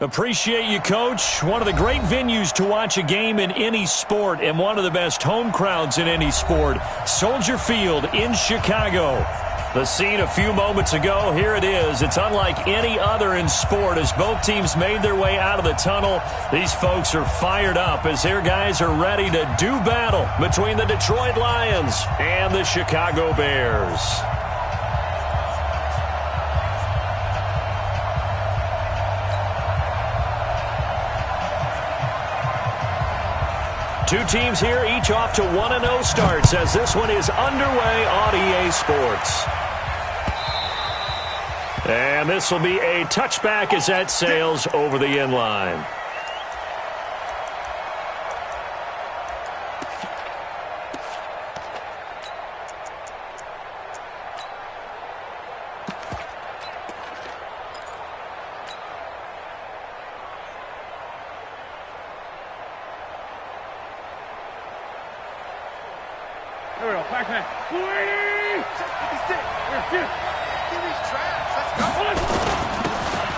Appreciate you, Coach. One of the great venues to watch a game in any sport and one of the best home crowds in any sport. Soldier Field in Chicago. The scene a few moments ago, here it is. It's unlike any other in sport as both teams made their way out of the tunnel. These folks are fired up as their guys are ready to do battle between the Detroit Lions and the Chicago Bears. Two teams here, each off to 1-0 starts as this one is underway on EA Sports. And this will be a touchback as that sails over the end line.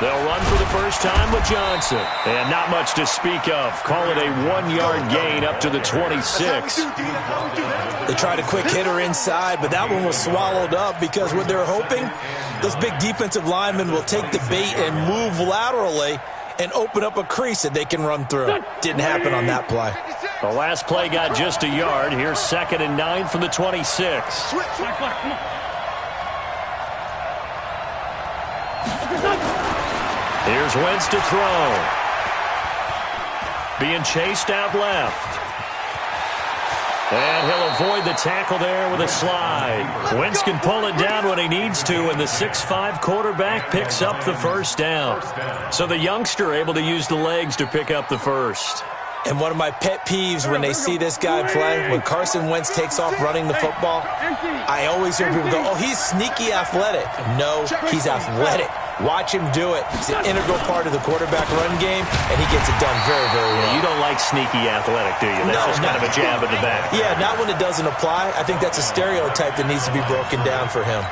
They'll run for the first time with Johnson. And not much to speak of. Call it a 1-yard gain up to the 26. They tried a quick hitter inside, but that one was swallowed up because what they're hoping, those big defensive linemen will take the bait and move laterally and open up a crease that they can run through. Didn't happen on that play. The last play got just a yard. Here's 2nd and 9 from the 26. Here's Wentz to throw. Being chased out left. And he'll avoid the tackle there with a slide. Wentz can pull it down when he needs to, and the 6'5" quarterback picks up the first down. So the youngster able to use the legs to pick up the first. And one of my pet peeves when they see this guy play, when Carson Wentz takes off running the football, I always hear people go, oh, he's sneaky athletic. No, he's athletic. Watch him do it. He's an integral part of the quarterback run game, and he gets it done very, very well. Yeah, you don't like sneaky athletic, do you? That's just kind of a jab in the back. Yeah, not when it doesn't apply. I think that's a stereotype that needs to be broken down for him.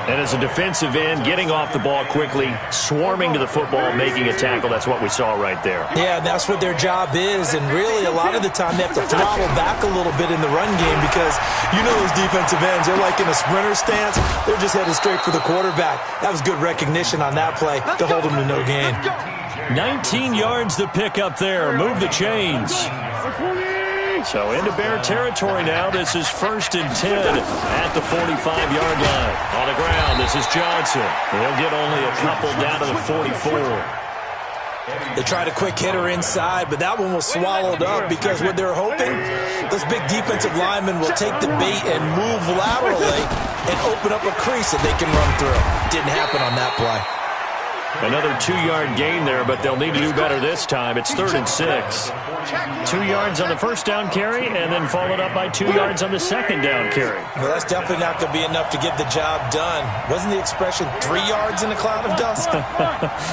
And as a defensive end, getting off the ball quickly, swarming to the football, making a tackle, that's what we saw right there. Yeah, that's what their job is, and really a lot of the time they have to throttle back a little bit in the run game because you know those defensive ends, they're like in a sprinter stance. They're just headed straight for the quarterback. That was good recognition on that play to hold them to no gain. 19 yards to pick up there. Move the chains. So into Bear territory now. This is 1st and 10 at the 45-yard line. On the ground, this is Johnson. He'll get only a couple down to the 44. They tried a quick hitter inside, but that one was swallowed up because what they're hoping, those big defensive linemen will take the bait and move laterally and open up a crease that they can run through. Didn't happen on that play. Another 2-yard gain there, but they'll need to do better this time. It's 3rd and 6. 2 yards on the first down carry, and then followed up by 2 yards on the second down carry. Well, that's definitely not going to be enough to get the job done. Wasn't the expression 3 yards in a cloud of dust?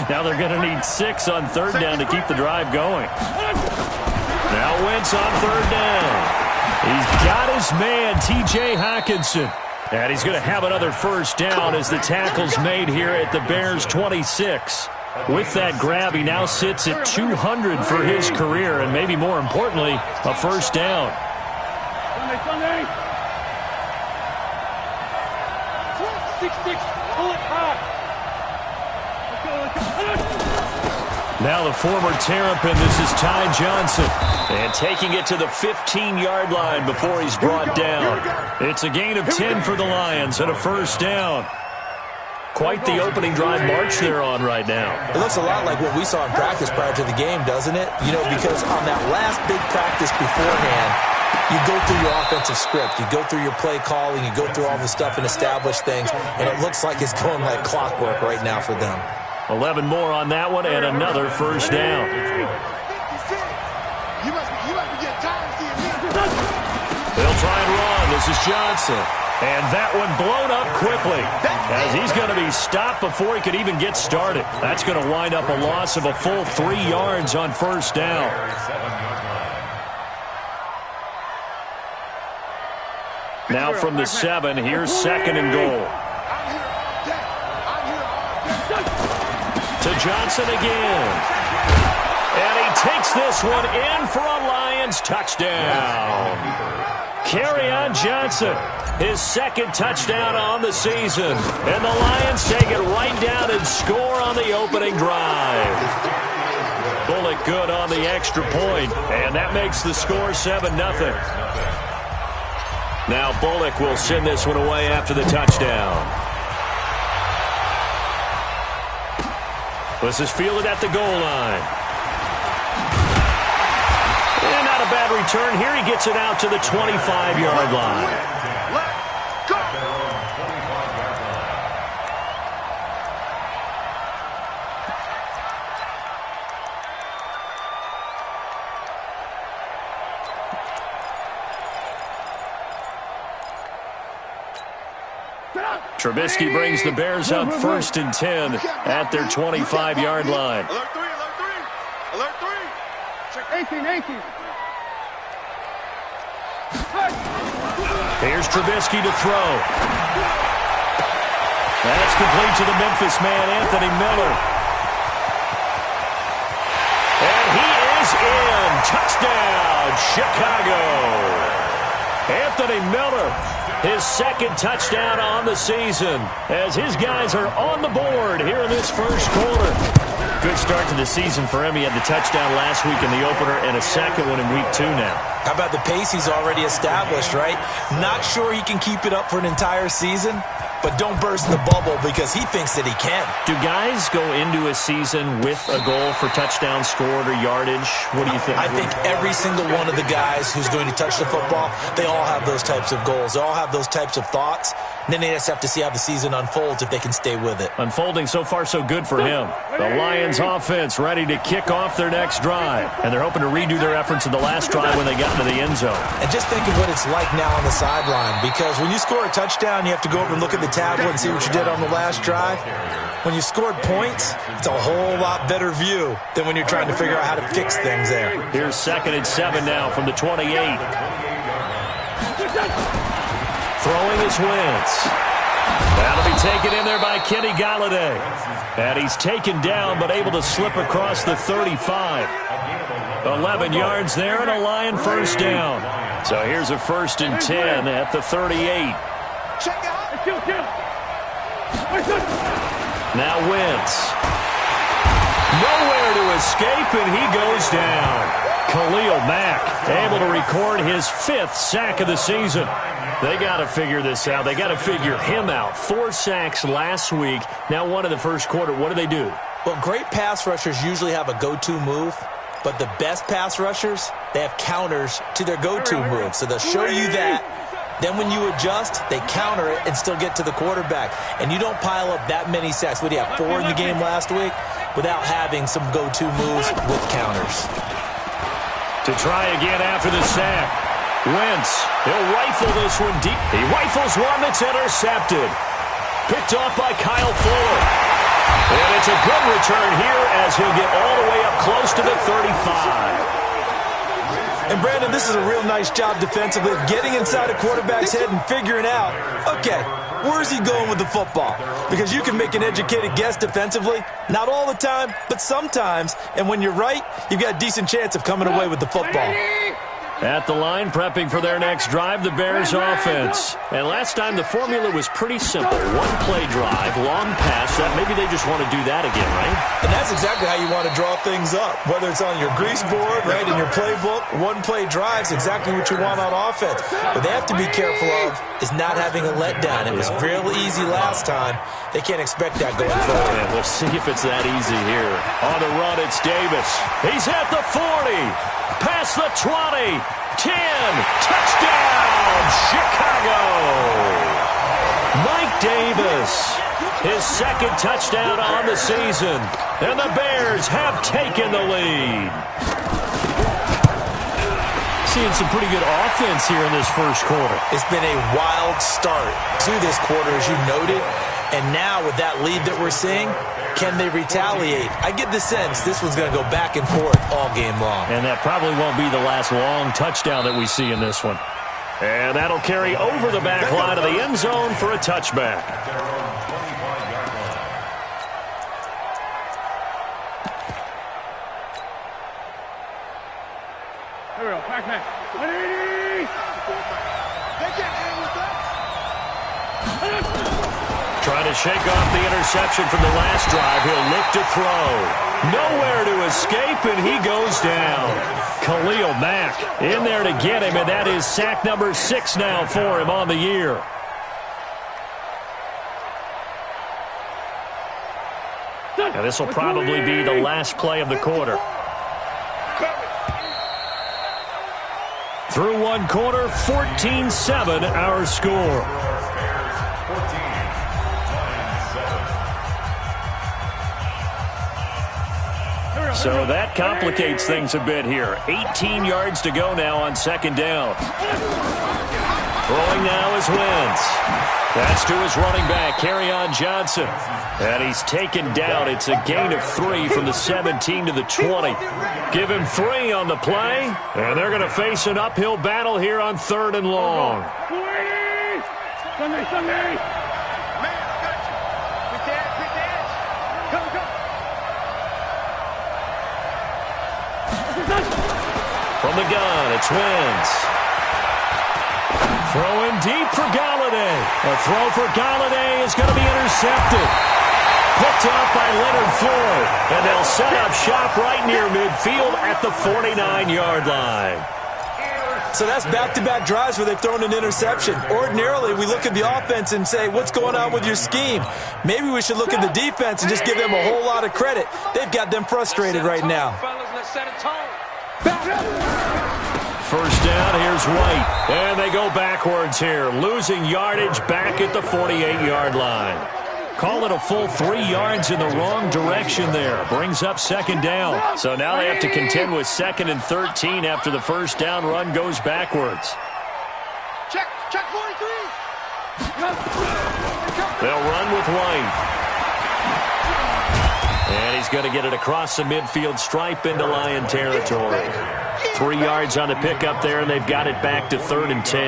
Now they're going to need 6 on 3rd down to keep the drive going. Now Wentz on 3rd down. He's got his man, T.J. Hockenson. And he's going to have another first down as the tackle's made here at the Bears' 26. With that grab, he now sits at 200 for his career, and maybe more importantly, a first down. Now the former Terrapin, this is Ty Johnson. And taking it to the 15-yard line before he's brought down. It's a gain of 10 for the Lions and a first down. Quite the opening drive march they're on right now. It looks a lot like what we saw in practice prior to the game, doesn't it? You know, because on that last big practice beforehand, you go through your offensive script. You go through your play calling. You go through all the stuff and establish things. And it looks like it's going like clockwork right now for them. 11 more on that one and another first down. They'll try and run. This is Johnson. And that one blown up quickly as he's going to be stopped before he could even get started. That's going to wind up a loss of a full 3 yards on first down. Now from the 7, here's 2nd and goal. Johnson again. And he takes this one in for a Lions touchdown. Kerryon Johnson, his second touchdown on the season. And the Lions take it right down and score on the opening drive. Bullock good on the extra point, and that makes the score 7-0. Now Bullock will send this one away after the touchdown. This is fielded at the goal line. And not a bad return here. He gets it out to the 25-yard line. Trubisky brings the Bears up 1st and 10 at their 25-yard line. Alert 3, alert 3, alert 3. Check 18. Here's Trubisky to throw. That's complete to the Memphis man, Anthony Miller. And he is in. Touchdown, Chicago. Anthony Miller, his second touchdown on the season, as his guys are on the board here in this first quarter. Good start to the season for him. He had the touchdown last week in the opener and a second one in week 2 now. How about the pace he's already established, right? Not sure he can keep it up for an entire season, but don't burst the bubble because he thinks that he can. Do guys go into a season with a goal for touchdowns scored or yardage? What do you think? I think every single one of the guys who's going to touch the football, they all have those types of goals. They all have those types of thoughts. And then they just have to see how the season unfolds if they can stay with it. Unfolding so far so good for him. The Lions offense ready to kick off their next drive. And they're hoping to redo their efforts in the last drive when they got into the end zone. And just think of what it's like now on the sideline, because when you score a touchdown, you have to go over and look at the tablet and see what you did on the last drive. When you scored points, it's a whole lot better view than when you're trying to figure out how to fix things there. Here's 2nd and 7 now from the 28. Throwing is Wentz. That'll be taken in there by Kenny Golladay. And he's taken down but able to slip across the 35. 11 yards there and a Lion first down. So here's a 1st and 10 at the 38. Now Wentz. Nowhere to escape, and he goes down. Khalil Mack able to record his 5th sack of the season. They got to figure this out. They got to figure him out. 4 sacks last week. Now 1 in the first quarter. What do? Well, great pass rushers usually have a go-to move, but the best pass rushers, they have counters to their go-to move. So they'll show you that. Then when you adjust, they counter it and still get to the quarterback. And you don't pile up that many sacks. What do you have, 4 in the game last week? Without having some go-to moves with counters. To try again after the sack. Wentz, he'll rifle this one deep. He rifles one that's intercepted. Picked off by Kyle Fuller. And it's a good return here as he'll get all the way up close to the 35. And, Brandon, this is a real nice job defensively of getting inside a quarterback's head and figuring out, okay, where's he going with the football? Because you can make an educated guess defensively. Not all the time, but sometimes. And when you're right, you've got a decent chance of coming away with the football. At the line, prepping for their next drive, the Bears offense. And last time, the formula was pretty simple. 1-play drive, long pass. That maybe they just want to do that again, right? And that's exactly how you want to draw things up. Whether it's on your grease board, right, in your playbook, 1-play drive's exactly what you want on offense. What they have to be careful of is not having a letdown. It was real easy last time. They can't expect that going forward. Yeah, we'll see if it's that easy here. On the run, it's Davis. He's at the 40. Past the 20. 10. Touchdown, Chicago. Mike Davis, his second touchdown on the season. And the Bears have taken the lead. Seeing some pretty good offense here in this first quarter. It's been a wild start to this quarter, as you noted. And now with that lead that we're seeing, can they retaliate? I get the sense this one's going to go back and forth all game long. And that probably won't be the last long touchdown that we see in this one. And that'll carry over the back line of the end zone for a touchback. Trying to shake off the interception from the last drive. He'll look to throw. Nowhere to escape, and he goes down. Khalil Mack in there to get him, and that is sack number 6 now for him on the year. Now this will probably be the last play of the quarter. Through one quarter, 14-7 our score. So that complicates things a bit here. 18 yards to go now on second down. Throwing now is Wentz. That's to his running back, Kerryon Johnson. And he's taken down. It's a gain of 3 from the 17 to the 20. Give him 3 on the play. And they're going to face an uphill battle here on 3rd and long. From the gun, it's Wentz. Throwing deep for Galladay. A throw for Galladay is going to be intercepted. Picked off by Leonard Floyd. And they'll set up shop right near midfield at the 49-yard line. So that's back-to-back drives where they've thrown an interception. Ordinarily, we look at the offense and say, what's going on with your scheme? Maybe we should look at the defense and just give them a whole lot of credit. They've got them frustrated right now. First down, here's White. And they go backwards here, losing yardage back at the 48-yard line. Call it a full 3 yards in the wrong direction there. Brings up second down. So now they have to contend with 2nd and 13 after the first down run goes backwards. Check 43. They'll run with White. And he's going to get it across the midfield stripe into Lion territory. 3 yards on the pickup there, and they've got it back to 3rd and 10.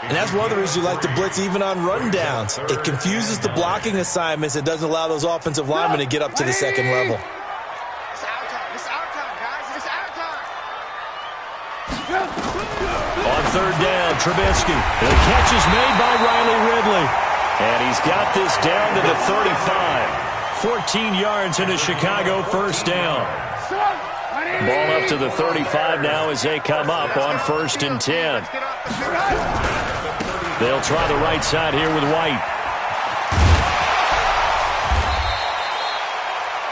And that's one of the reasons you like to blitz even on rundowns. It confuses the blocking assignments. It doesn't allow those offensive linemen to get up to the second level. It's our time. It's our time, guys. It's our time. On 3rd down, Trubisky. The catch is made by Riley Ridley. And he's got this down to the 35. 14 yards in a Chicago first down. Ball up to the 35 now as they come up on 1st and 10. They'll try the right side here with White.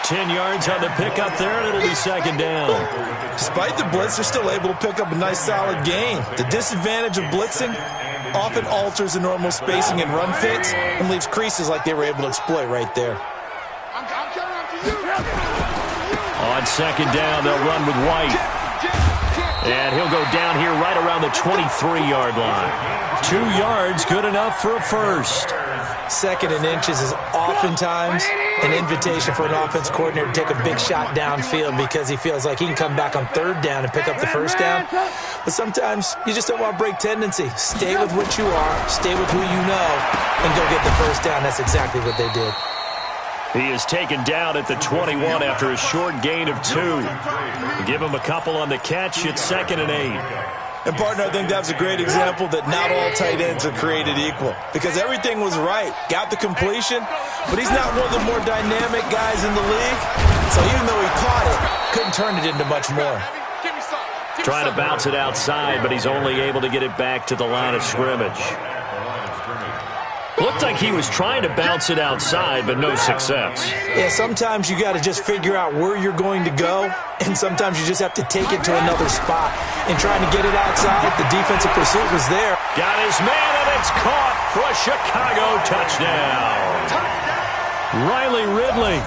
10 yards on the pickup there, and it'll be second down. Despite the blitz, they're still able to pick up a nice solid gain. The disadvantage of blitzing often alters the normal spacing and run fits and leaves creases like they were able to exploit right there. On second down, they'll run with White. And he'll go down here right around the 23-yard line. 2 yards, good enough for a first. 2nd and inches is oftentimes an invitation for an offense coordinator to take a big shot downfield because he feels like he can come back on 3rd down and pick up the first down. But sometimes you just don't want to break tendency. Stay with what you are, stay with who you know, and go get the first down. That's exactly what they did. He is taken down at the 21 after a short gain of 2. Give him a couple on the catch. It's 2nd and 8. And, partner, I think that's a great example that not all tight ends are created equal because everything was right. Got the completion, but he's not one of the more dynamic guys in the league. So even though he caught it, couldn't turn it into much more. Trying to bounce it outside, but he's only able to get it back to the line of scrimmage. Looked like he was trying to bounce it outside, but no success. Yeah, sometimes you got to just figure out where you're going to go, and sometimes you just have to take it to another spot. And trying to get it outside, the defensive pursuit was there. Got his man, and it's caught for a Chicago touchdown. Riley Ridley,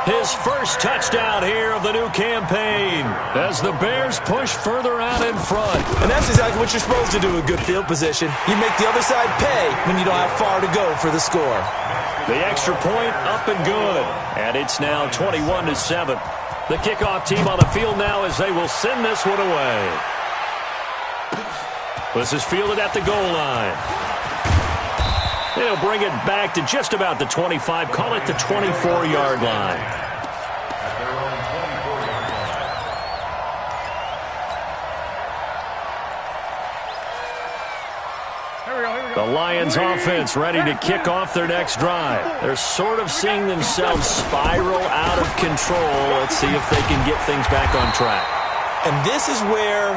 his first touchdown here of the new campaign as the Bears push further out in front. And that's exactly what you're supposed to do with good field position. You make the other side pay when you don't have far to go for the score. The extra point up and good. And it's now 21-7. The kickoff team on the field now as they will send this one away. This is fielded at the goal line. They'll bring it back to just about the 25. Call it the 24-yard line. The Lions offense ready to kick off their next drive. They're sort of seeing themselves spiral out of control. Let's see if they can get things back on track. And this is where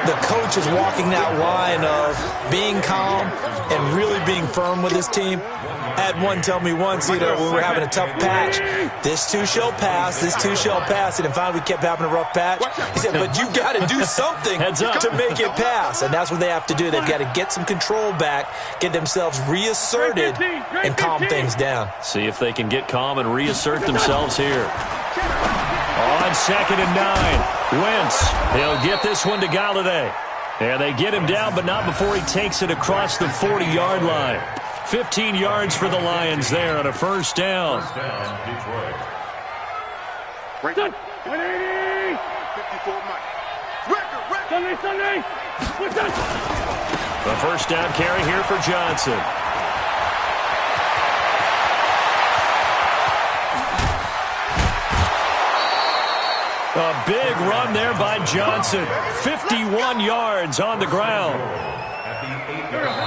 the coach is walking that line of being calm and really being firm with his team. I had one tell me once, when we were having a tough patch, this too shall pass, this too shall pass. And finally we kept having a rough patch. He said, but you got to do something to make it pass. And that's what they have to do. They've got to get some control back, get themselves reasserted, and calm things down. See if they can get calm and reassert themselves here. On 2nd and 9, Wentz. He'll get this one to Galladay. And they get him down, but not before he takes it across the 40-yard line. 15 yards for the Lions there on a first down. Sunday. The first down carry here for Johnson. A big run there by Johnson. 51 yards on the ground.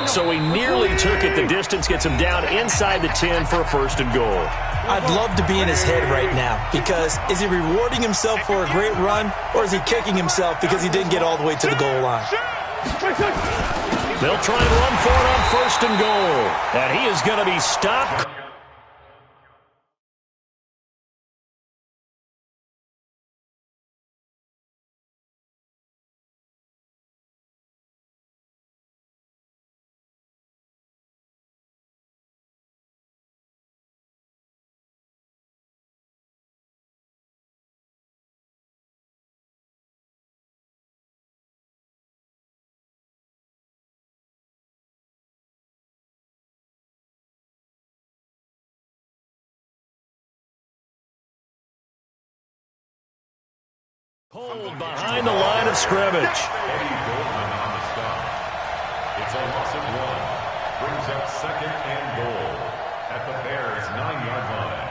So he nearly took it the distance, gets him down inside the 10 for a 1st and goal. I'd love to be in his head right now, because is he rewarding himself for a great run, or is he kicking himself because he didn't get all the way to the goal line? They'll try and run for it on 1st and goal. And he is going to be stopped. Hold behind the line of scrimmage. It's a loss of 1. Brings up 2nd and goal at the Bears' 9-yard line.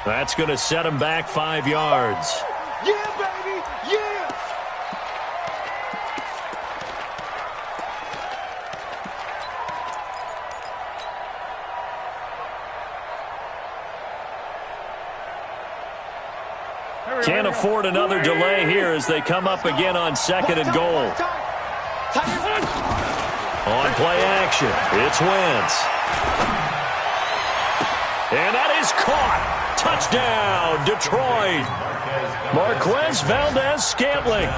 That's going to set him back 5 yards. Yeah, baby, yeah! Can't afford another delay here as they come up again on 2nd and goal. On play action, it's Wentz. And that is caught. Touchdown, Detroit. Marquez Valdez-Scantling.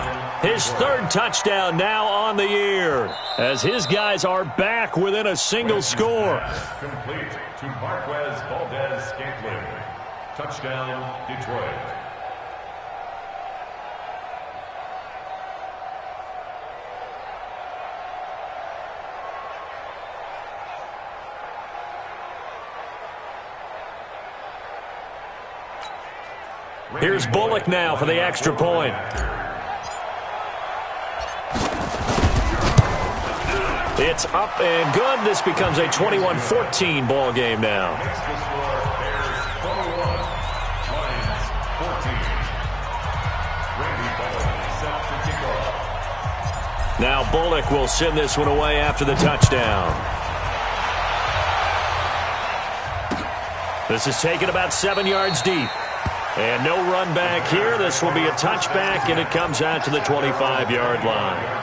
His 3rd touchdown now on the year, as his guys are back within a single score. Complete to Marquez Valdez-Scantling. Touchdown, Detroit. Here's Bullock now for the extra point. It's up and good. This becomes a 21-14 ball game now. Now Bullock will send this one away after the touchdown. This is taken about 7 yards deep. And no run back here. This will be a touchback, and it comes out to the 25-yard line.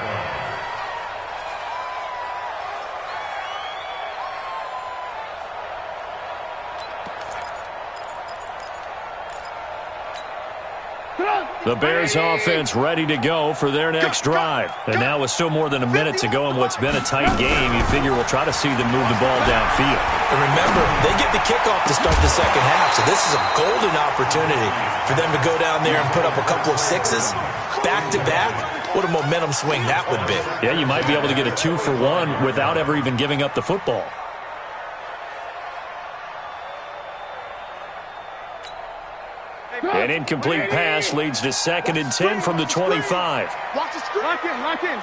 The Bears offense ready to go for their next drive. And now with still more than a minute to go in what's been a tight game, you figure we'll try to see them move the ball downfield. And remember, they get the kickoff to start the second half, so this is a golden opportunity for them to go down there and put up a couple of sixes back-to-back, what a momentum swing that would be. Yeah, you might be able to get a 2-for-1 without ever even giving up the football. An incomplete pass leads to 2nd and 10 from the 25. Lock in.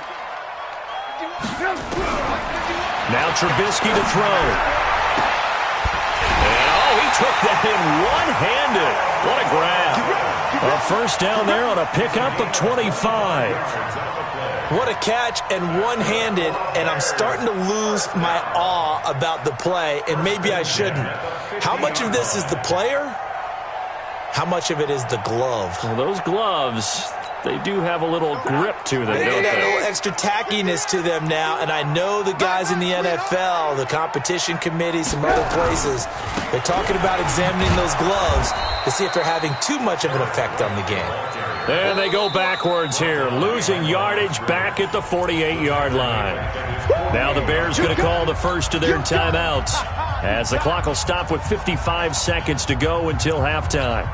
Now Trubisky to throw. And, he took that in one-handed. What a grab. A first down there on a pickup of 25. What a catch and one-handed, and I'm starting to lose my awe about the play, and maybe I shouldn't. How much of this is the player? How much of it is the glove? Well, those gloves, they do have a little grip to them, don't They they? got a little extra tackiness to them now, and I know the guys in the NFL, the competition committee, some other places, they're talking about examining those gloves to see if they're having too much of an effect on the game. And they go backwards here, losing yardage back at the 48-yard line. Now the Bears going to call the first of their timeouts, as the clock will stop with 55 seconds to go until halftime.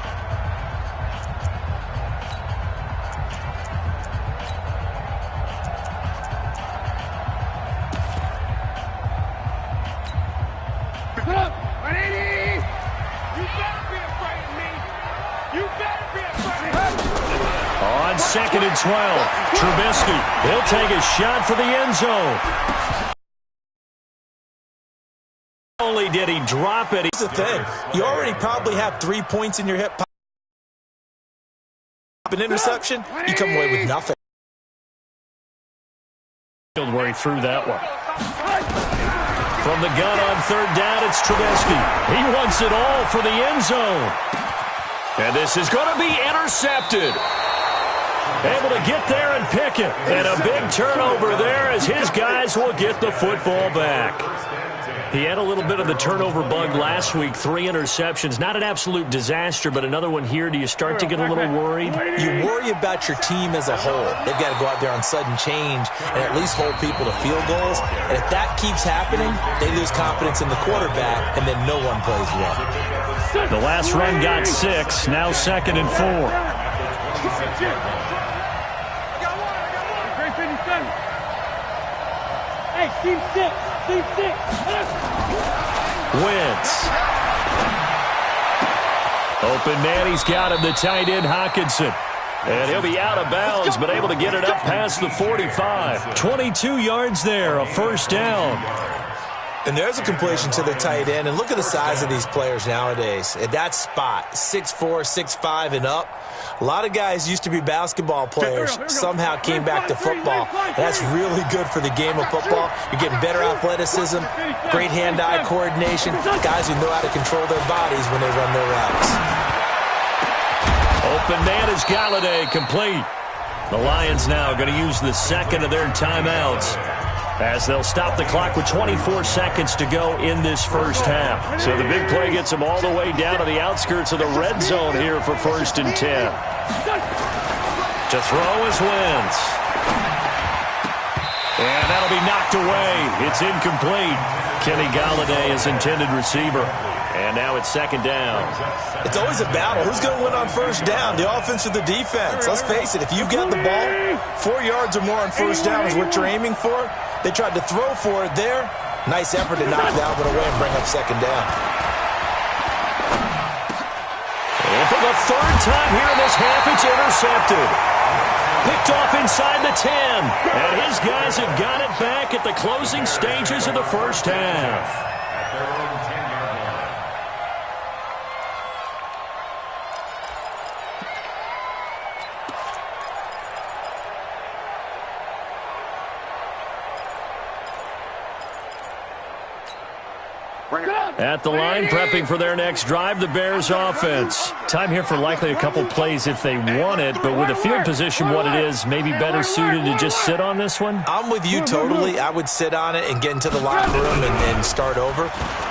On 2nd and 12, Trubisky, he'll take a shot for the end zone. Not only did he drop it. Here's the thing. You already probably have 3 points in your hip pocket. An interception, you come away with nothing. Where he threw that one. From the gun on 3rd down, it's Trubisky. He wants it all for the end zone. And this is going to be intercepted. Able to get there and pick it. And a big turnover there as his guys will get the football back. He had a little bit of the turnover bug last week, 3 interceptions. Not an absolute disaster, but another one here. Do you start to get a little worried? You worry about your team as a whole. They've got to go out there on sudden change and at least hold people to field goals. And if that keeps happening, they lose confidence in the quarterback, and then no one plays well. The last run got 6. Now 2nd and 4. Hey, team 6. Wentz. Open man, he's got him, the tight end Hockenson. And he'll be out of bounds, but able to get it up past the 45. 22 yards there, a first down. And there's a completion to the tight end. And look at the size of these players nowadays. At that spot, 6'4", 6'5", and up. A lot of guys used to be basketball players, somehow came back to football. And that's really good for the game of football. You're getting better athleticism, great hand-eye coordination, guys who know how to control their bodies when they run their routes. Open man is Galladay, complete. The Lions now going to use the 2nd of their timeouts, as they'll stop the clock with 24 seconds to go in this first half. So the big play gets them all the way down to the outskirts of the red zone here for 1st and 10. To throw is Wentz. And that'll be knocked away. It's incomplete. Kenny Galladay is intended receiver. And now it's 2nd down. It's always a battle. Who's going to win on 1st down, the offense or the defense? Let's face it, if you've got the ball, 4 yards or more on 1st down is what you're aiming for. They tried to throw for it there. Nice effort to knock that one away and bring up 2nd down. And for the 3rd time here in this half, it's intercepted. Picked off inside the 10. And his guys have got it back at the closing stages of the first half. At the line, prepping for their next drive, the Bears offense. Time here for likely a couple plays if they want it, but with the field position what it is, maybe better suited to just sit on this one? I'm with you totally. I would sit on it and get into the locker room and start over.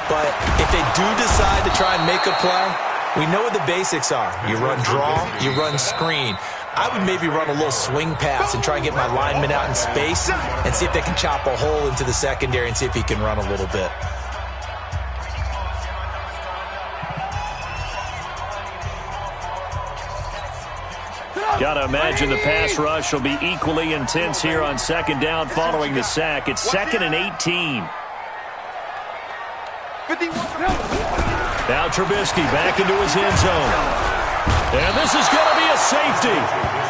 But if they do decide to try and make a play, we know what the basics are. You run draw, you run screen. I would maybe run a little swing pass and try and get my lineman out in space and see if they can chop a hole into the secondary and see if he can run a little bit. got to imagine the pass rush will be equally intense here on second down following the sack. It's 2nd and 18. Now Trubisky back into his end zone. And this is going to be a safety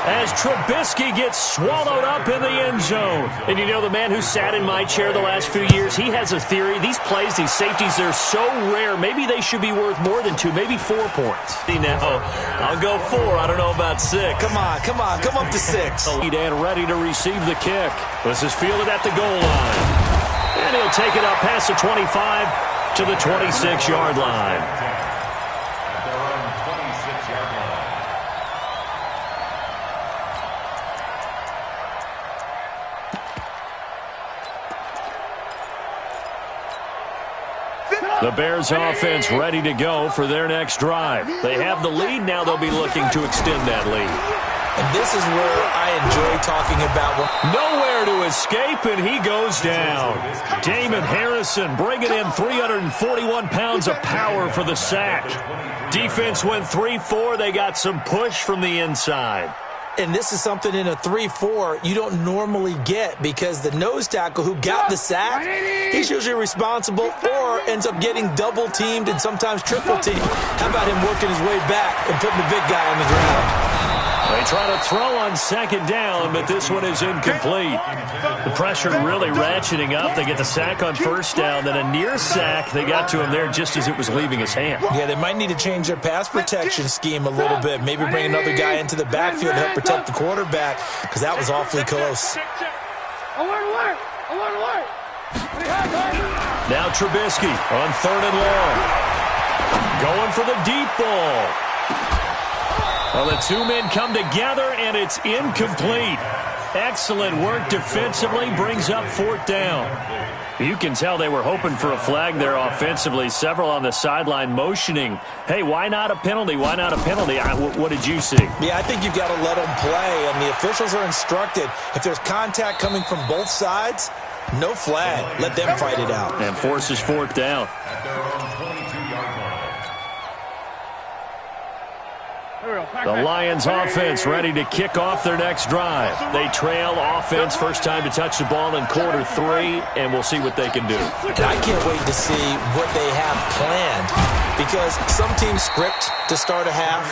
as Trubisky gets swallowed up in the end zone. And you know, the man who sat in my chair the last few years, he has a theory. These plays, these safeties, they're so rare. Maybe they should be worth more than 2, maybe 4 points. Now, I'll go 4. I don't know about 6. Come on. Come up to 6. And ready to receive the kick. This is fielded at the goal line. And he'll take it up past the 25 to the 26-yard line. The Bears offense ready to go for their next drive. They have the lead. Now they'll be looking to extend that lead. And this is where I enjoy talking about. Nowhere to escape, and he goes down. Damon Harrison bringing in 341 pounds of power for the sack. Defense went 3-4. They got some push from the inside. And this is something in a 3-4 you don't normally get because the nose tackle who got the sack, he's usually responsible or ends up getting double-teamed and sometimes triple-teamed. How about him working his way back and putting the big guy on the ground? They try to throw on second down, but this one is incomplete. The pressure really ratcheting up. They get the sack on first down, then a near sack. They got to him there just as it was leaving his hand. Yeah, they might need to change their pass protection scheme a little bit. Maybe bring another guy into the backfield to help protect the quarterback because that was awfully close. Now Trubisky on 3rd and long. Going for the deep ball. Well, the two men come together, and it's incomplete. Excellent work defensively, brings up 4th down. You can tell they were hoping for a flag there offensively. Several on the sideline motioning, hey, why not a penalty? Why not a penalty? What did you see? Yeah, I think you've got to let them play, and the officials are instructed. If there's contact coming from both sides, no flag. Let them fight it out. And forces 4th down. The Lions offense ready to kick off their next drive. They trail offense, first time to touch the ball in quarter 3, and we'll see what they can do. And I can't wait to see what they have planned because some teams script to start a half.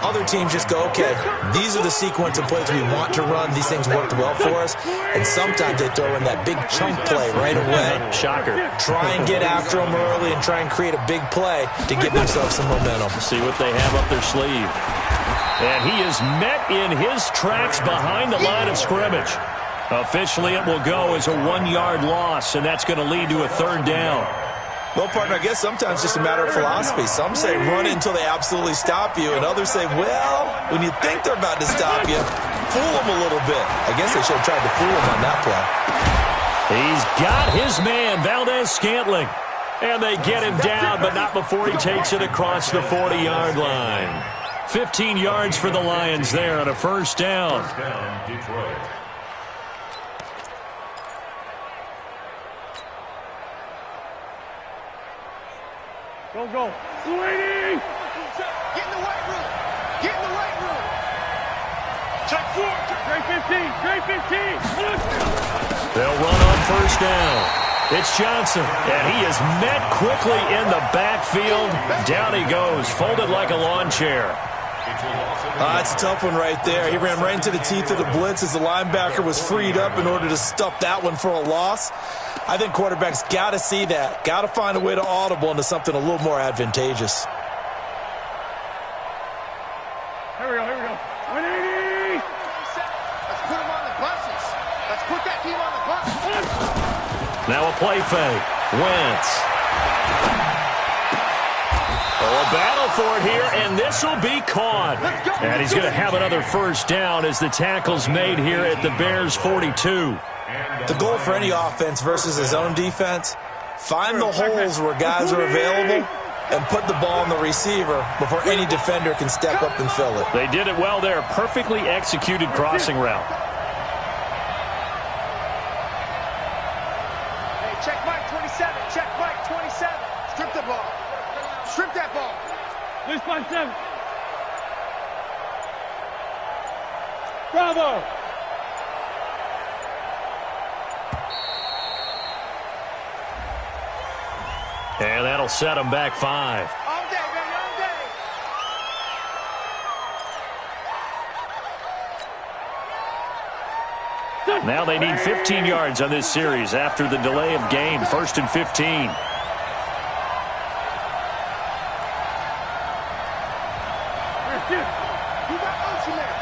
Other teams just go, okay, these are the sequence of plays we want to run. These things worked well for us. And sometimes they throw in that big chunk play right away. Shocker. Try and get after them early and try and create a big play to give themselves some momentum. See what they have up their sleeve. And he is met in his tracks behind the line of scrimmage. Officially, it will go as a 1-yard loss, and that's going to lead to a 3rd down. Well, partner, I guess sometimes it's just a matter of philosophy. Some say run until they absolutely stop you, and others say, well, when you think they're about to stop you, fool them a little bit. I guess they should have tried to fool them on that play. He's got his man, Valdez-Scantling. And they get him down, but not before he takes it across the 40-yard line. 15 yards for the Lions there on a 1st down. First down, Detroit. Go. Waiting! Get in the weight room! Get in the weight room! Check 4! Great 15! They'll run on 1st down. It's Johnson, and he is met quickly in the backfield. Down he goes, folded like a lawn chair. That's a tough one right there. He ran right into the teeth of the blitz as the linebacker was freed up in order to stuff that one for a loss. I think quarterbacks got to see that. Got to find a way to audible into something a little more advantageous. Here we go. 180! Let's put him on the buses. Let's put that team on the bus. Now a play fake. Wentz. Oh, a battle for it here, and this will be caught. And he's going to have another 1st down as the tackle's made here at the Bears' 42. The goal for any offense versus his own defense, find the holes where guys are available and put the ball on the receiver before any defender can step up and fill it. They did it well there. Perfectly executed crossing route. Hey, check Mike 27. Check Mike 27. Strip the ball. Strip that ball. This 5-7. Bravo. And that'll set them back 5. All day, baby, all day. Now they need 15 yards on this series after the delay of game. 1st and 15. You got Ocean there.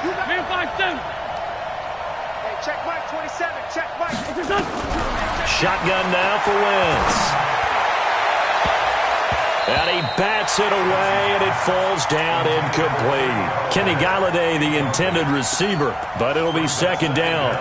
You got man 5-7. Hey, check Mike 27. Check Mike. Shotgun now for Wentz. And he bats it away, and it falls down incomplete. Kenny Galladay, the intended receiver, but it'll be 2nd down.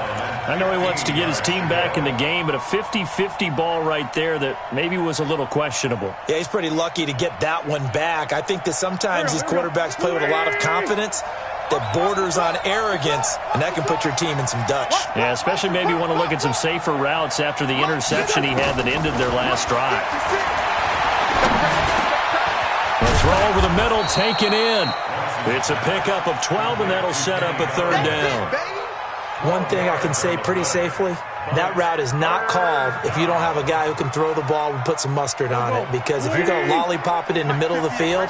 I know he wants to get his team back in the game, but a 50-50 ball right there that maybe was a little questionable. Yeah, he's pretty lucky to get that one back. I think that sometimes these quarterbacks play with a lot of confidence that borders on arrogance, and that can put your team in some Dutch. Yeah, especially maybe want to look at some safer routes after the interception he had that ended their last drive. The throw over the middle, taken in. It's a pickup of 12, and that'll set up a 3rd down. One thing I can say pretty safely, that route is not called if you don't have a guy who can throw the ball and put some mustard on it. Because if you're going to lollipop it in the middle of the field,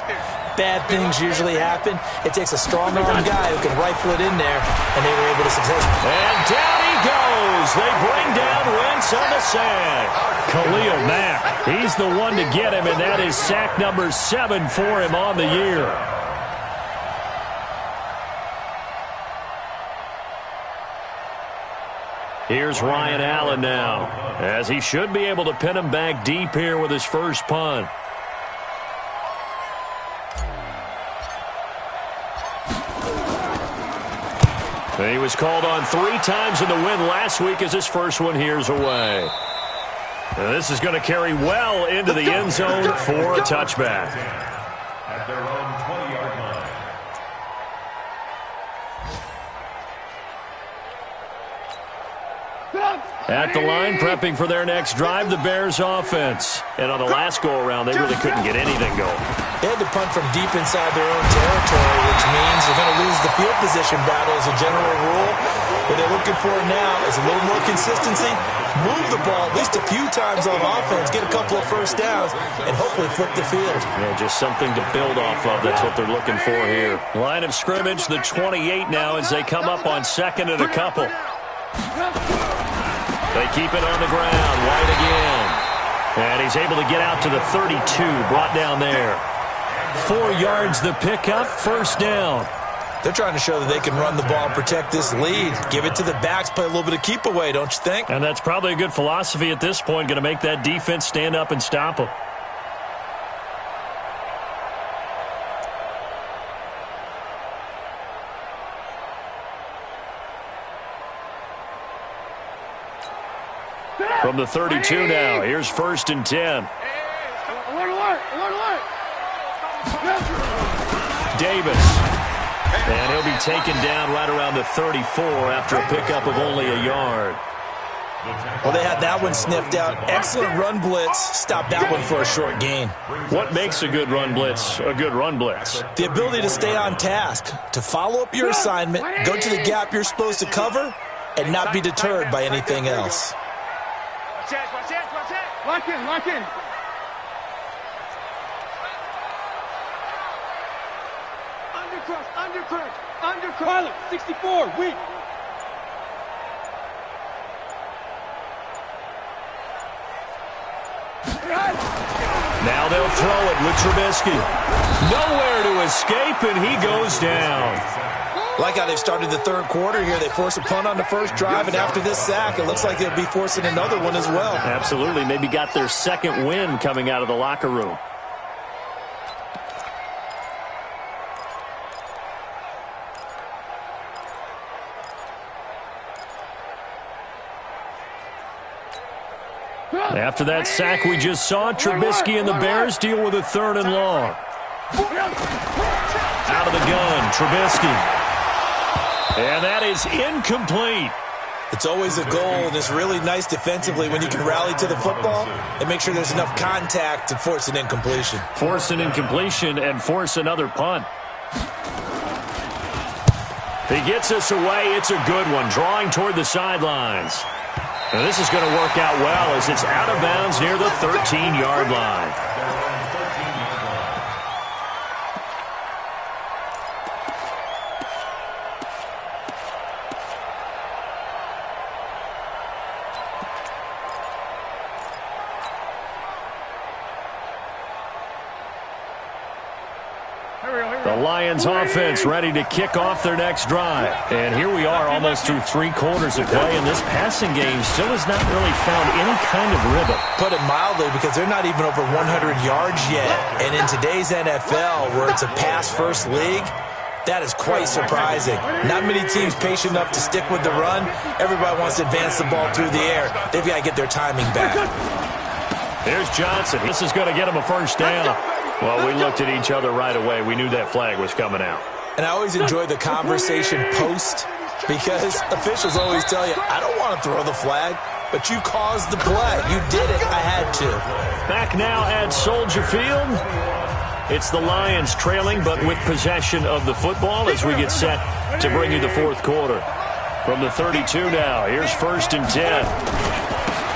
bad things usually happen. It takes a strong-arm guy who can rifle it in there, and they were able to successfully. And down he goes. They bring down Wentz on the sack. Khalil Mack, he's the one to get him, and that is sack number 7 for him on the year. Here's Ryan Allen now, as he should be able to pin him back deep here with his first punt. He was called on 3 times in the win last week as his first one here's away. And this is going to carry well into the end zone for a touchback. At their own 20-yard line. At the line, prepping for their next drive, the Bears offense. And on the last go-around, they really couldn't get anything going. They had to punt from deep inside their own territory, which means they're going to lose the field position battle as a general rule. What they're looking for now is a little more consistency, move the ball at least a few times on offense, get a couple of first downs, and hopefully flip the field. Yeah, just something to build off of. That's what they're looking for here. Line of scrimmage, the 28 now as they come up on 2nd and a couple. They keep it on the ground. White again. And he's able to get out to the 32. Brought down there. 4 yards the pickup. 1st down. They're trying to show that they can run the ball and protect this lead. Give it to the backs. Play a little bit of keep away, don't you think? And that's probably a good philosophy at this point. Going to make that defense stand up and stop them. From the 32 now, here's 1st and 10. Davis. And he'll be taken down right around the 34 after a pickup of only a yard. Well, they had that one sniffed out. Excellent run blitz. Stop that one for a short gain. What makes a good run blitz a good run blitz? The ability to stay on task, to follow up your assignment, go to the gap you're supposed to cover, and not be deterred by anything else. Watch it. Lock in. Undercross. Pilot, 64, weak. Now they'll throw it with Trubisky. Nowhere to escape, and he goes down. Like how they've started the 3rd quarter here. They force a punt on the first drive, and after this sack, it looks like they'll be forcing another one as well. Absolutely. Maybe got their 2nd win coming out of the locker room. After that sack we just saw, Trubisky and the Bears deal with a 3rd and long. Out of the gun, Trubisky. And that is incomplete. It's always a goal, and it's really nice defensively when you can rally to the football and make sure there's enough contact to force an incompletion. Force an incompletion and force another punt. He gets us away. It's a good one, drawing toward the sidelines. And this is going to work out well as it's out of bounds near the 13-yard line. The Lions offense ready to kick off their next drive. And here we are almost through 3 quarters of play, and this passing game still has not really found any kind of rhythm. Put it mildly, because they're not even over 100 yards yet. And in today's NFL, where it's a pass-first league, that is quite surprising. Not many teams patient enough to stick with the run. Everybody wants to advance the ball through the air. They've got to get their timing back. Here's Johnson. This is going to get him a first down. Well, we looked at each other right away. We knew that flag was coming out. And I always enjoy the conversation post, because officials always tell you, I don't want to throw the flag, but you caused the play. You did it. I had to. Back now at Soldier Field. It's the Lions trailing, but with possession of the football as we get set to bring you the fourth quarter. From the 32 now, here's 1st and 10.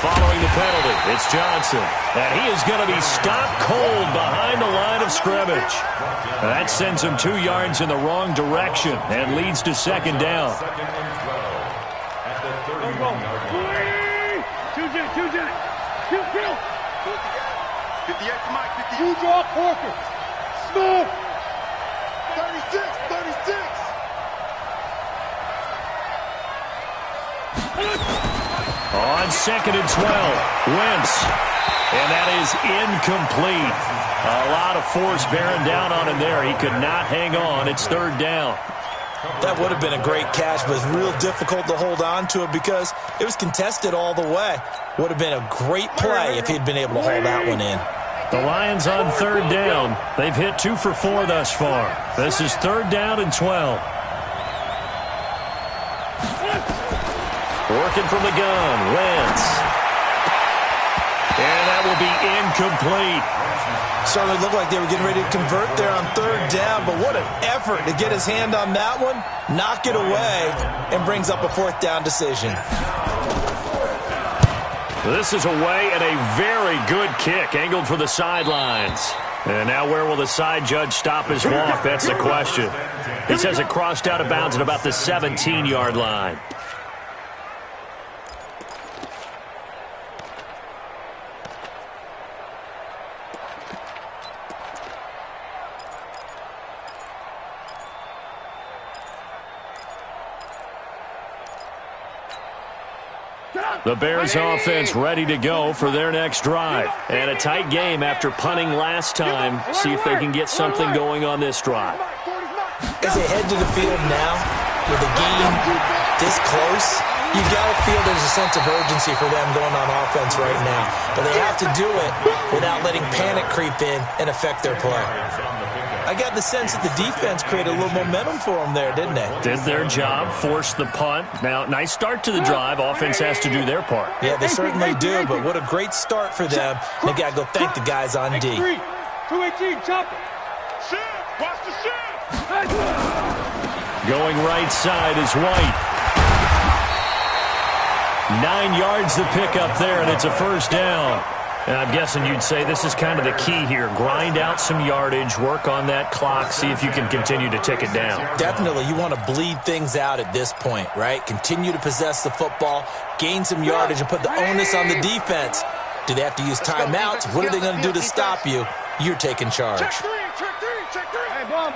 Following the penalty, it's Johnson. And he is going to be stopped cold behind the line of scrimmage. That sends him 2 yards in the wrong direction and leads to 2nd down. At the 31-yard line. 58 to Mike, 50. You draw Parker. Smith. 36. On 2nd and 12, Wentz. And that is incomplete. A lot of force bearing down on him there. He could not hang on. It's 3rd down. That would have been a great catch, but it's real difficult to hold on to it because it was contested all the way. Would have been a great play if he'd been able to hold that one in. The Lions on 3rd down. They've hit 2 for 4 thus far. This is 3rd down and 12. Working from the gun, Wentz. And that will be incomplete. Certainly looked like they were getting ready to convert there on 3rd down, but what an effort to get his hand on that one, knock it away, and brings up a 4th down decision. This is away and a very good kick, angled for the sidelines. And now where will the side judge stop his walk? That's the question. He says it crossed out of bounds at about the 17-yard line. The Bears offense ready to go for their next drive. And a tight game after punting last time. See if they can get something going on this drive. As they head to the field now, with the game this close, you've got to feel there's a sense of urgency for them going on offense right now. But they have to do it without letting panic creep in and affect their play. I got the sense that the defense created a little momentum for them there, didn't they? Did their job, forced the punt. Now, nice start to the drive. Offense has to do their part. Yeah, they certainly do, but what a great start for them. They got to go thank the guys on D. 218, chop it. Shift, watch the shift. Going right side is White. 9 yards to pick up there, and it's a 1st down. And I'm guessing you'd say this is kind of the key here. Grind out some yardage, work on that clock, see if you can continue to tick it down. Definitely. You want to bleed things out at this point, right? Continue to possess the football, gain some yardage, and put the onus on the defense. Do they have to use timeouts? What are they going to do to stop you? You're taking charge. Check three. Hey, ball.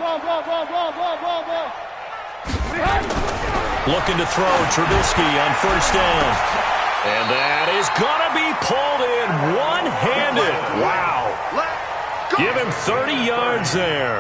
Looking to throw Trubisky on 1st down. And that is going to be pulled in one-handed. Wow. Give him 30 yards there.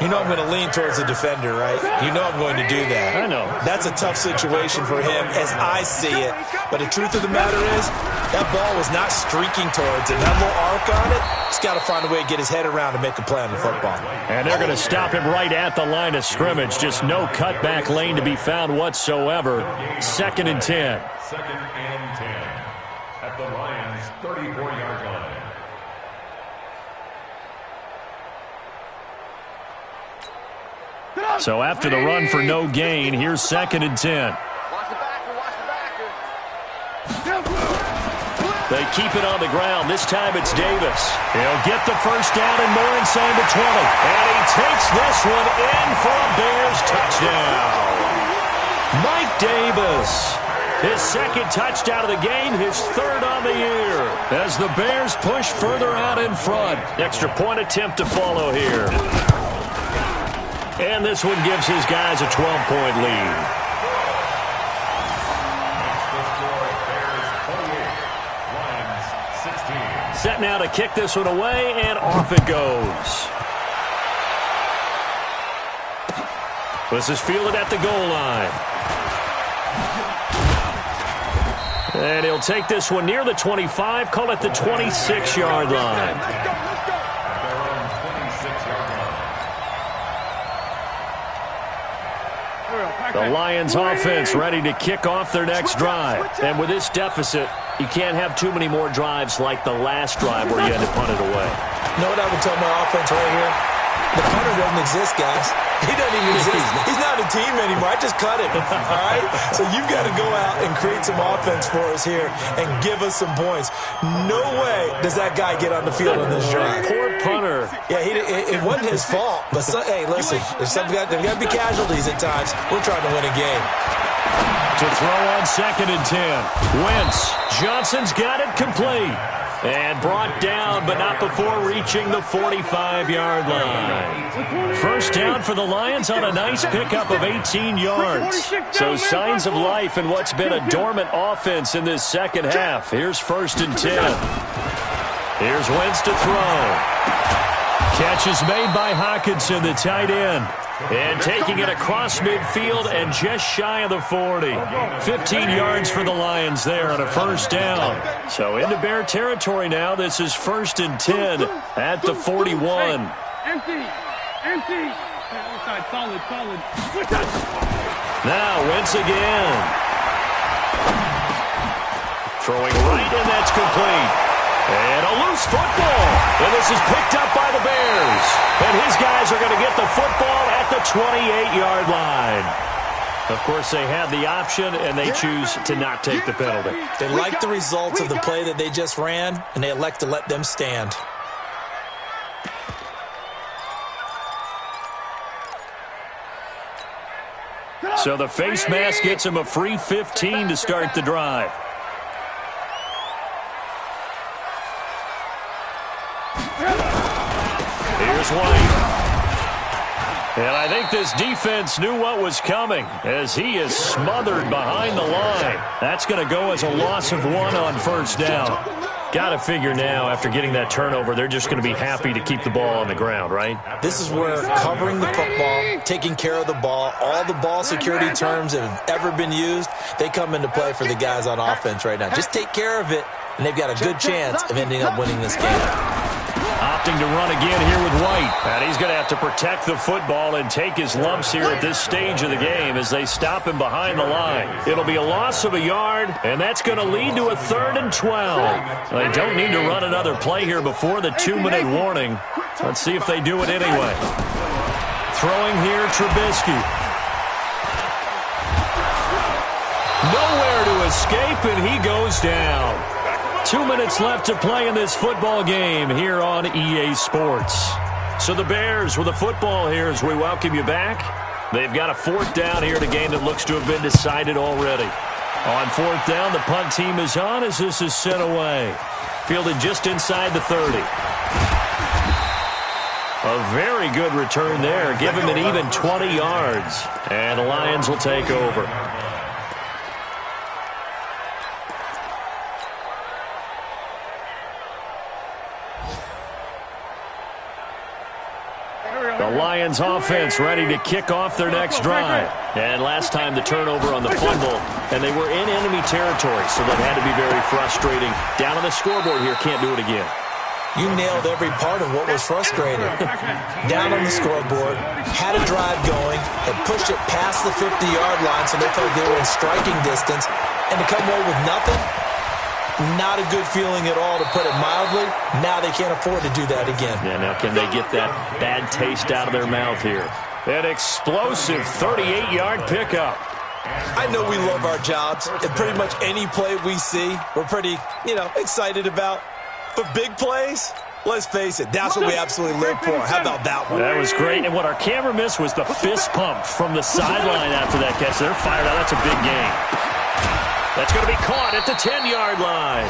You know I'm going to lean towards the defender, right? You know I'm going to do that. I know. That's a tough situation for him as I see it. But the truth of the matter is, that ball was not streaking towards it. That little arc on it, he's got to find a way to get his head around and make a play on the football. And they're going to stop him right at the line of scrimmage. Just no cutback lane to be found whatsoever. 2nd and 10. 2nd and 10 at the Lions' 34-yard line. So after the run for no gain, here's 2nd and 10. They keep it on the ground. This time it's Davis. He'll get the first down and more inside the 20. And he takes this one in for a Bears touchdown. Mike Davis. His 2nd touchdown of the game, his 3rd on the year. As the Bears push further out in front. Extra point attempt to follow here. And this one gives his guys a 12-point lead. Set now to kick this one away, and off it goes. This is fielded at the goal line. And he'll take this one near the 25, call it the 26-yard line. The Lions offense ready to kick off their next drive. And with this deficit, you can't have too many more drives like the last drive where you had to punt it away. You know what I would tell my offense right here? The punter doesn't exist, guys. He doesn't even exist. He's not a team anymore. I just cut him, all right? So you've got to go out and create some offense for us here and give us some points. No way does that guy get on the field on this drive. Poor punter. Yeah, it wasn't his fault. But, hey, listen, there's got to be casualties at times. We're trying to win a game. To throw on 2nd and 10. Wentz. Johnson's got it complete. And brought down, but not before reaching the 45-yard line. First down for the Lions on a nice pickup of 18 yards. So signs of life in what's been a dormant offense in this second half. Here's 1st and 10. Here's Wentz to throw. Catch is made by Hockenson, the tight end. And taking it across midfield and just shy of the 40. 15 yards for the Lions there on a first down. So into Bear territory now. This is 1st and 10 at the 41. Empty. Solid. Now Wentz again. Throwing right, and that's complete. And a loose football. And this is picked up by the Bears. And his guys are going to get the football at the 28-yard line. Of course, they had the option, and they choose to not take the penalty. They like the results of the play that they just ran, and they elect to let them stand. So the face mask gets him a free 15 to start the drive. Here's White. And I think this defense knew what was coming as he is smothered behind the line. That's going to go as a loss of 1 on first down. Got to figure now, after getting that turnover, they're just going to be happy to keep the ball on the ground, right? This is where covering the football, taking care of the ball, all the ball security terms that have ever been used, they come into play for the guys on offense right now. Just take care of it, and they've got a good chance of ending up winning this game. Opting to run again here with White. And he's going to have to protect the football and take his lumps here at this stage of the game as they stop him behind the line. It'll be a loss of a yard, and that's going to lead to a 3rd and 12. They don't need to run another play here before the 2-minute warning. Let's see if they do it anyway. Throwing here, Trubisky. Nowhere to escape, and he goes down. 2 minutes left to play in this football game here on EA Sports. So the Bears with a football here as we welcome you back. They've got a 4th down here in a game that looks to have been decided already. On 4th down, the punt team is on as this is sent away. Fielded just inside the 30. A very good return there. Give him an even 20 yards. And the Lions will take over. The Lions offense ready to kick off their next drive. And last time the turnover on the fumble, and they were in enemy territory, so that had to be very frustrating. Down on the scoreboard here, can't do it again. You nailed every part of what was frustrating. Down on the scoreboard, had a drive going, had pushed it past the 50-yard line, so they felt they were in striking distance, and to come away with nothing, not a good feeling at all, to put it mildly. Now they can't afford to do that again. Yeah, now can they get that bad taste out of their mouth here? An explosive 38-yard pickup. I know we love our jobs, and pretty much any play we see, we're pretty, excited about. But big plays, let's face it, that's what we absolutely live for. How about that one? That was great, and what our camera missed was the fist pump from the sideline after that catch. They're fired out. That's a big gain. That's going to be caught at the 10-yard line.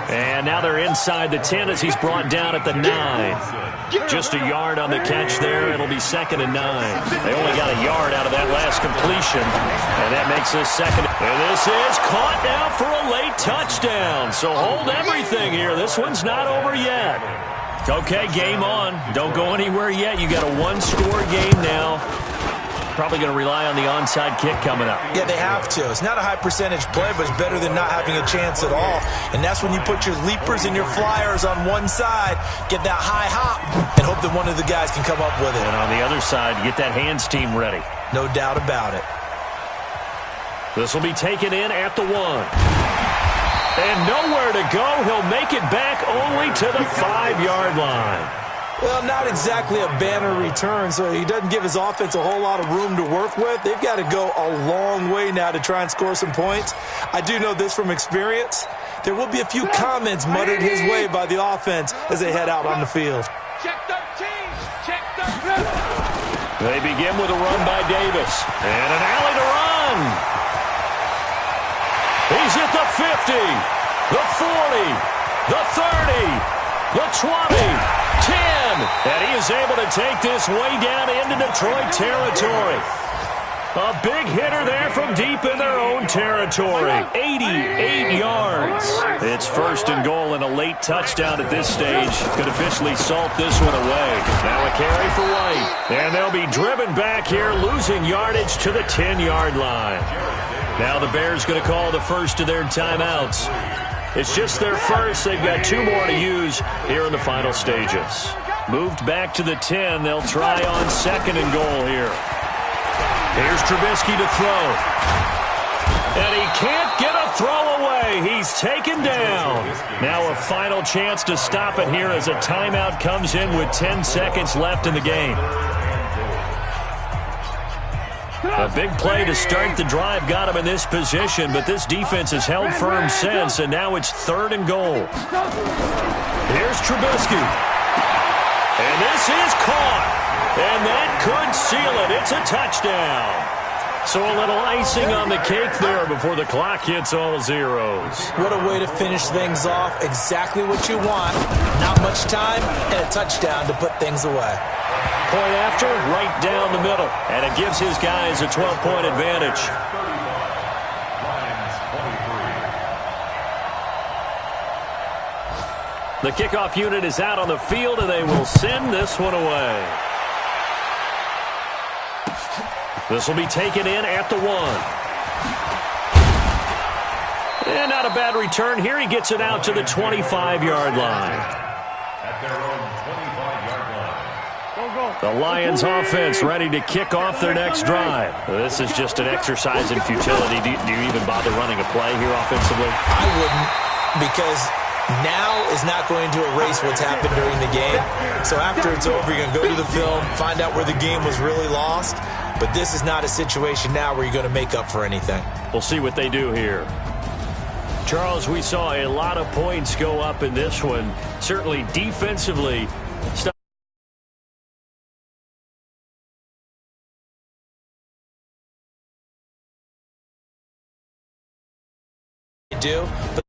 And now they're inside the 10 as he's brought down at the 9. Just a yard on the catch there. It'll be 2nd and 9. They only got a yard out of that last completion, and that makes this 2nd. And this is caught now for a late touchdown. So hold everything here. This one's not over yet. Okay, game on. Don't go anywhere yet. You got a one-score game now. Probably going to rely on the onside kick coming up. Yeah, they have to. It's not a high percentage play, but it's better than not having a chance at all. And that's when you put your leapers and your flyers on one side, get that high hop, and hope that one of the guys can come up with it. And on the other side, get that hands team ready. No doubt about it. This will be taken in at the 1. And nowhere to go. He'll make it back only to the 5-yard line. Well, not exactly a banner return, so he doesn't give his offense a whole lot of room to work with. They've got to go a long way now to try and score some points. I do know this from experience. There will be a few comments muttered his way by the offense as they head out on the field. Check 13. Check 13. They begin with a run by Davis. And an alley to run. He's at the 50, the 40, the 30, the 20. 10, and he is able to take this way down into Detroit territory. A big hitter there from deep in their own territory. 88 yards. It's 1st and goal and a late touchdown at this stage. Could officially salt this one away. Now a carry for White. And they'll be driven back here, losing yardage to the 10-yard line. Now the Bears going to call the first of their timeouts. It's just their first. They've got 2 more to use here in the final stages. Moved back to the 10. They'll try on 2nd and goal here. Here's Trubisky to throw. And he can't get a throw away. He's taken down. Now a final chance to stop it here as a timeout comes in with 10 seconds left in the game. A big play to start the drive got him in this position, but this defense has held firm since, and now it's 3rd and goal. Here's Trubisky. And this is caught. And that could seal it. It's a touchdown. So a little icing on the cake there before the clock hits all zeros. What a way to finish things off. Exactly what you want. Not much time and a touchdown to put things away. Point after, right down the middle. And it gives his guys a 12-point advantage. The kickoff unit is out on the field, and they will send this one away. This will be taken in at the 1. And not a bad return here. He gets it out to the 25-yard line. At their own 25-yard line. The Lions offense ready to kick off their next drive. This is just an exercise in futility. Do you even bother running a play here offensively? I wouldn't, because now is not going to erase what's happened during the game. So after it's over, you're going to go to the film, find out where the game was really lost. But this is not a situation now where you're going to make up for anything. We'll see what they do here. Charles, we saw a lot of points go up in this one. Certainly defensively. Do, but